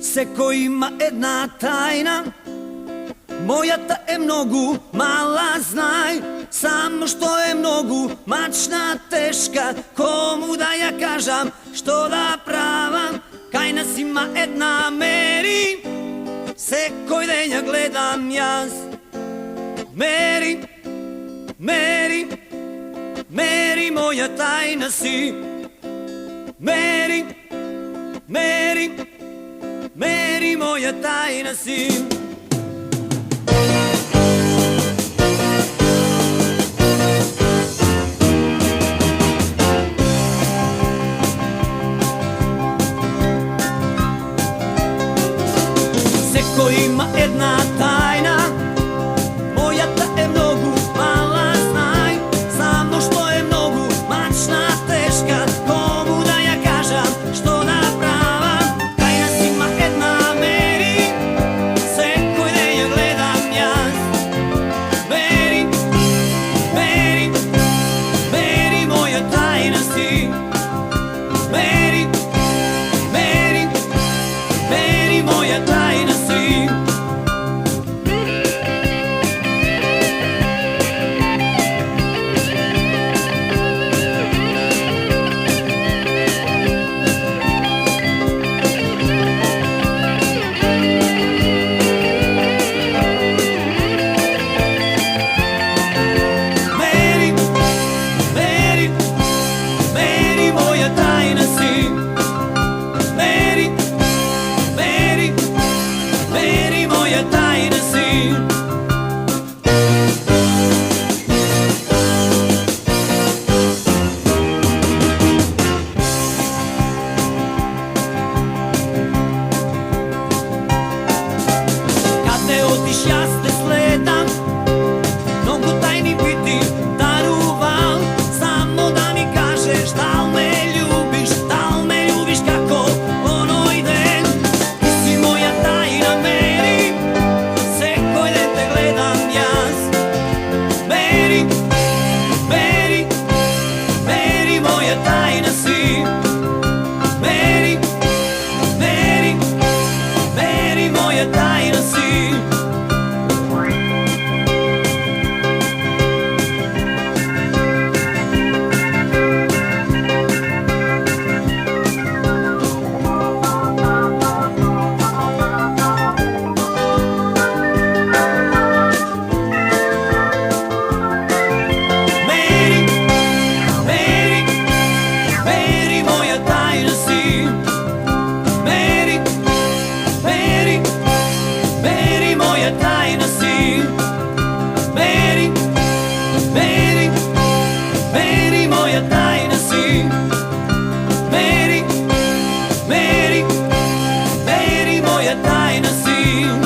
Всеко има една тайна, моята е много мала, знай. Само што е многу мачна, тешка, кому да ја кажам, што да правам. Кај нас има една Мери, секој ден ја гледам јас. Мери, Мери, Мери, моја тајна си. Мери, Мери, Мери, моја тајна си. Секој има една тајна, мојата е многу мала, знај. Само што е многу мачна, тешка, кому да ја кажам, што да правам. Кај нас има една Мери, секој ден ја гледам јас. Мери, Мери, Мери, моја тајна си. Мери, Мери, Мери, моја тајна си. Јас те следам, многу тајни би ти дарувал. Само да ми кажеш дал ме љубиш како оној ден. Ти си моја тајна Мери, секој ден те гледам јас. Мери, Мери, Мери, моја тајна си. Мери, Мери, Мери, моја тајна си. Meri, Meri, Meri, moja tajna si.